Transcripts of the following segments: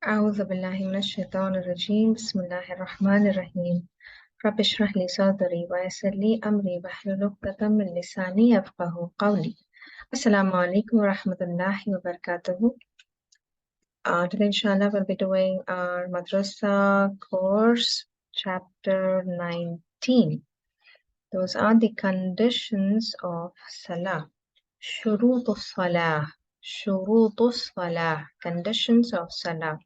أعوذ بالله من الشيطان الرجيم بسم الله الرحمن الرحيم رب اشرح لي صدري ويسر لي أمري واحلل عقدة من لساني يفقهوا قولي Assalamu alaikum wa rahmatullahi wa barakatuhu. Today inshallah we'll be doing our madrasa course chapter 19. Those are the conditions of salah. Shurutus salah. Shurutus salah. Conditions of salah.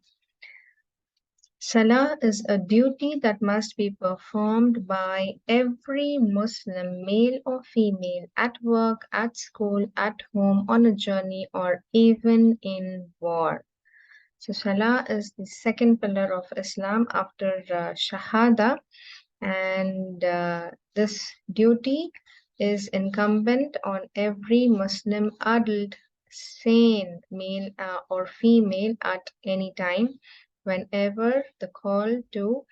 Salah is a duty that must be performed by every Muslim, male or female, at work, at school, at home, on a journey, or even in war. So Salah is the second pillar of Islam after Shahada, and this duty is incumbent on every Muslim adult, sane, male or female, at any time, whenever the call to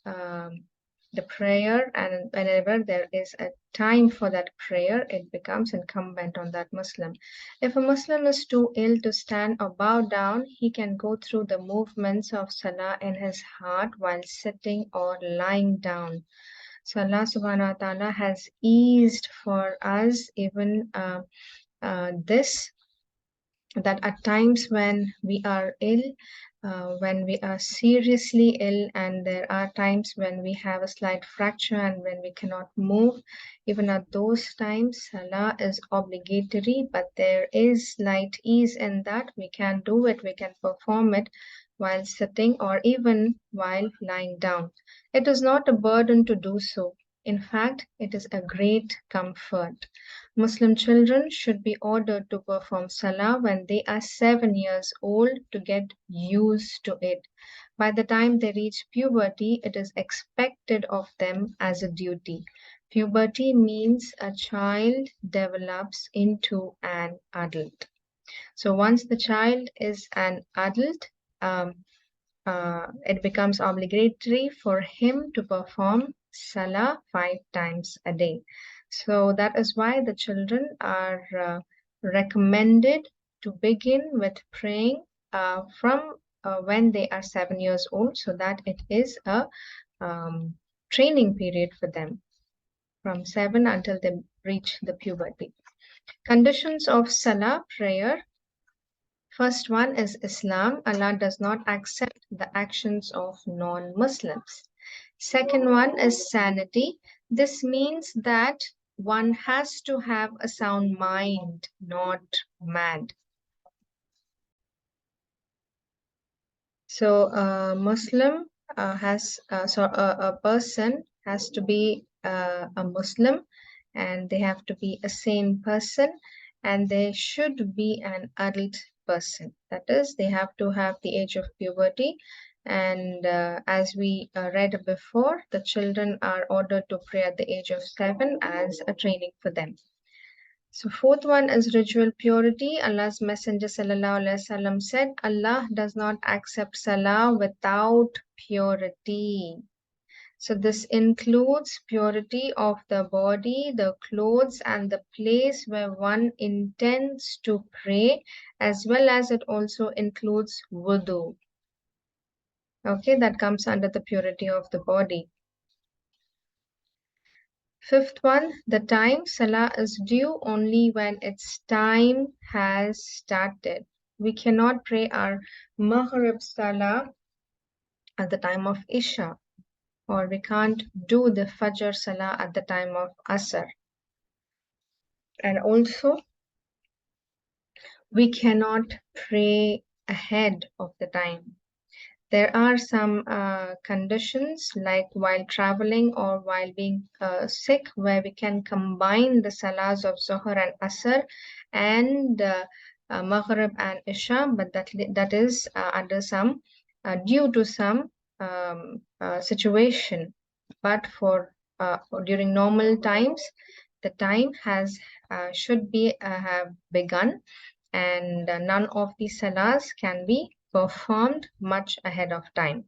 the prayer and whenever there is a time for that prayer, it becomes incumbent on that Muslim. If a Muslim is too ill to stand or bow down, he can go through the movements of Salah in his heart while sitting or lying down. So Allah subhanahu wa ta'ala has eased for us even this, that at times when we are ill, when we are seriously ill, and there are times when we have a slight fracture and when we cannot move, even at those times, Salah is obligatory, but there is slight ease in that. We can do it, we can perform it while sitting or even while lying down. It is not a burden to do so. In fact, it is a great comfort. Muslim children should be ordered to perform Salah when they are 7 years old to get used to it. By the time they reach puberty, it is expected of them as a duty. Puberty means a child develops into an adult. So once the child is an adult, it becomes obligatory for him to perform Salah 5 times a day. So that is why the children are recommended to begin with praying from when they are 7 years old, so that it is a training period for them from 7 until they reach the puberty. Conditions of Salah prayer. First one is Islam. Allah does not accept the actions of non-Muslims. Second one is sanity. This means that one has to have a sound mind, not mad. So a Muslim a person has to be a Muslim, and they have to be a sane person, and they should be an adult person. That is, they have to have the age of puberty. And as we read before, the children are ordered to pray at the age of 7 as a training for them. So fourth one is ritual purity. Allah's Messenger sallallahu alaihi wasallam said, Allah does not accept salah without purity. So this includes purity of the body, the clothes, and the place where one intends to pray, as well as it also includes wudu. Okay, that comes under the purity of the body. Fifth one, the time. Salah is due only when its time has started. We cannot pray our Maghrib Salah at the time of Isha, or we can't do the Fajr Salah at the time of Asr. And also, we cannot pray ahead of the time. There are some conditions, like while traveling or while being sick, where we can combine the salahs of Zuhr and Asr and Maghrib and Isha, but that is under some due to some situation. But for during normal times, the time has should be have begun, and none of these salahs can be performed much ahead of time.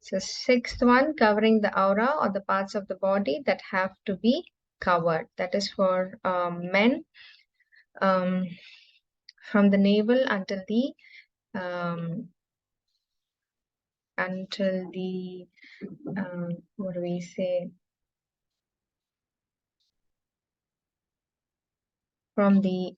So sixth one, covering the aura or the parts of the body that have to be covered. That is for men, from the navel until the until the, what do we say, from the,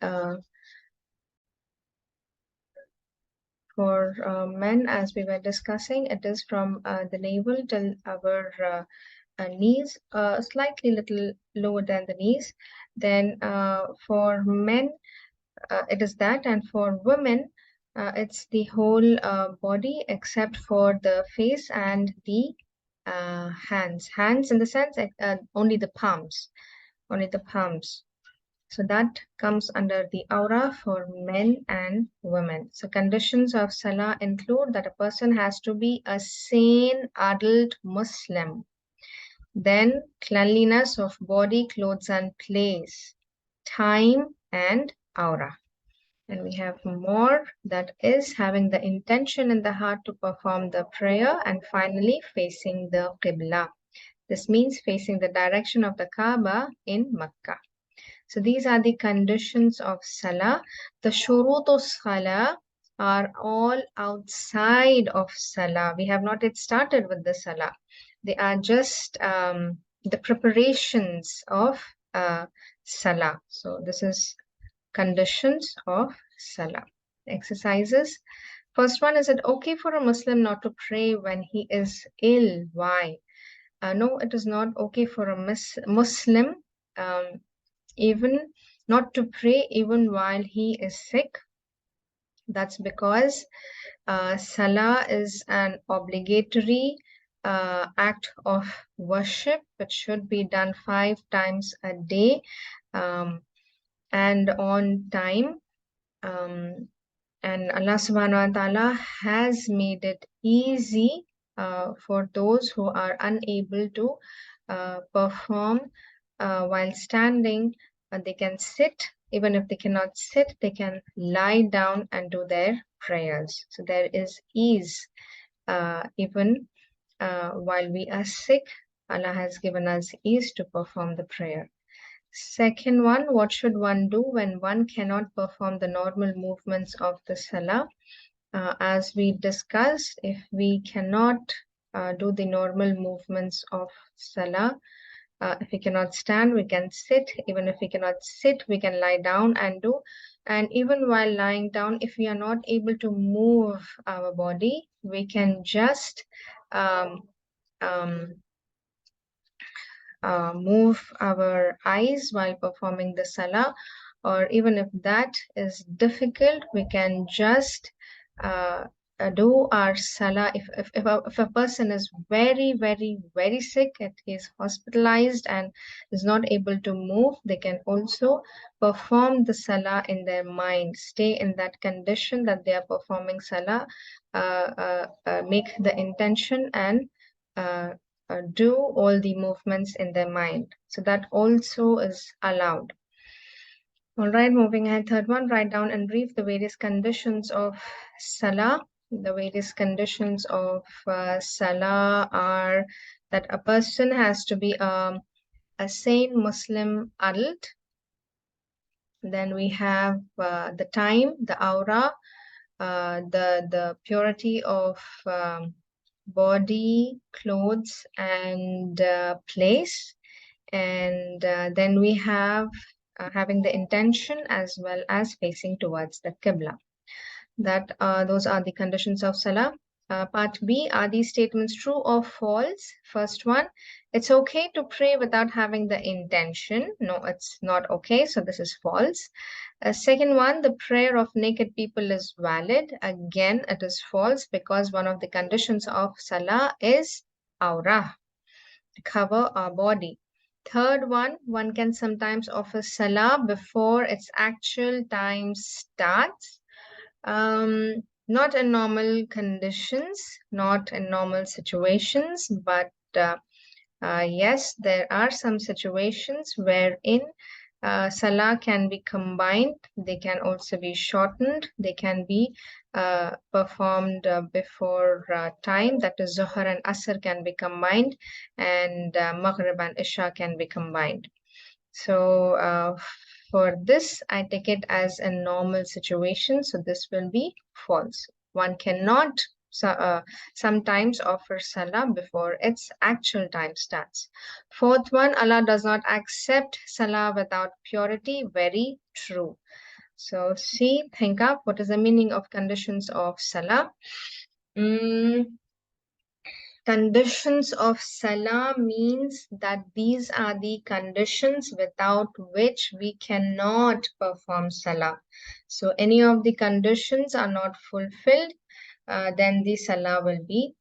for men, as we were discussing, it is from the navel till our knees, slightly little lower than the knees. Then for men, it is that, and for women, it's the whole body except for the face and the hands. Hands in the sense only the palms, only the palms. So that comes under the aura for men and women. So conditions of Salah include that a person has to be a sane adult Muslim. Then cleanliness of body, clothes and place, time and aura. And we have more, that is having the intention in the heart to perform the prayer, and finally facing the Qibla. This means facing the direction of the Kaaba in Makkah. So these are the conditions of Salah. The shurutus Salah are all outside of Salah. We have not yet started with the Salah. They are just the preparations of Salah. So this is conditions of Salah. Exercises. First one, is it okay for a Muslim not to pray when he is ill? Why? No, it is not okay for a Muslim even not to pray even while he is sick. That's because Salah is an obligatory act of worship which should be done 5 times a day and on time. And Allah subhanahu wa ta'ala has made it easy for those who are unable to perform while standing. They can sit. Even if they cannot sit, they can lie down and do their prayers. So there is ease even while we are sick. Allah has given us ease to perform the prayer. Second one, what should one do when one cannot perform the normal movements of the Salah? As we discussed, if we cannot do the normal movements of Salah, if we cannot stand, we can sit. Even if we cannot sit, we can lie down and do. And even while lying down, if we are not able to move our body, we can just move our eyes while performing the Salah, or even if that is difficult, we can just do our Salah. If a person is very, very, very sick, and is hospitalized and is not able to move, they can also perform the Salah in their mind, stay in that condition that they are performing Salah, make the intention and do all the movements in their mind. So that also is allowed. All right, moving ahead. Third one, write down and brief the various conditions of Salah. The various conditions of Salah are that a person has to be a sane Muslim adult. Then we have the time, the aura, the purity of body, clothes, and place. And then we have having the intention as well as facing towards the Qibla. Those are the conditions of Salah. Part B, are these statements true or false? First one, it's okay to pray without having the intention. No, it's not okay. So this is false. Second one, the prayer of naked people is valid. Again, it is false because one of the conditions of Salah is aura, to cover our body. Third one can sometimes offer Salah before its actual time starts. Not in normal conditions, not in normal situations, but yes, there are some situations wherein Salah can be combined. They can also be shortened. They can be performed before time. That is, Zuhr and Asr can be combined, and Maghrib and Isha can be combined. So for this, I take it as a normal situation. So this will be false. One cannot sometimes offers salah before its actual time starts. Fourth one, Allah does not accept salah without purity. Very true. So see, think up what is the meaning of conditions of salah. Mm, Conditions of salah means that these are the conditions without which we cannot perform salah. So any of the conditions are not fulfilled, then the salah will be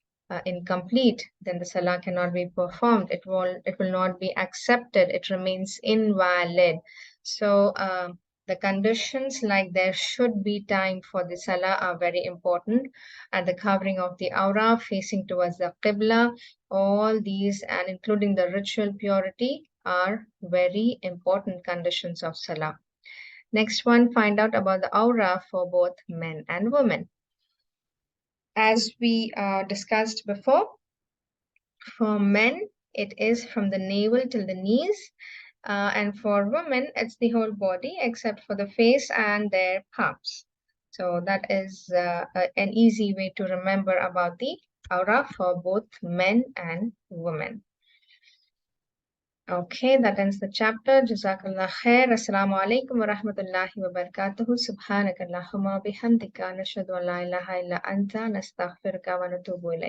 incomplete. Then the salah cannot be performed. It will not be accepted. It remains invalid. So the conditions like there should be time for the salah are very important, and the covering of the aura facing towards the qibla, all these and including the ritual purity are very important conditions of salah. Next one, find out about the aura for both men and women. As we discussed before, for men, it is from the navel till the knees. And for women, it's the whole body except for the face and their palms. So that is an easy way to remember about the aura for both men and women. Okay, that ends the chapter. Jazakallah khair. Assalamu alaikum wa rahmatullahi wa barakatuhu. Subhanakallahumma bihamdika nashhadu an la ilaha illa anta nastaghfiruka wa natubu ilayk.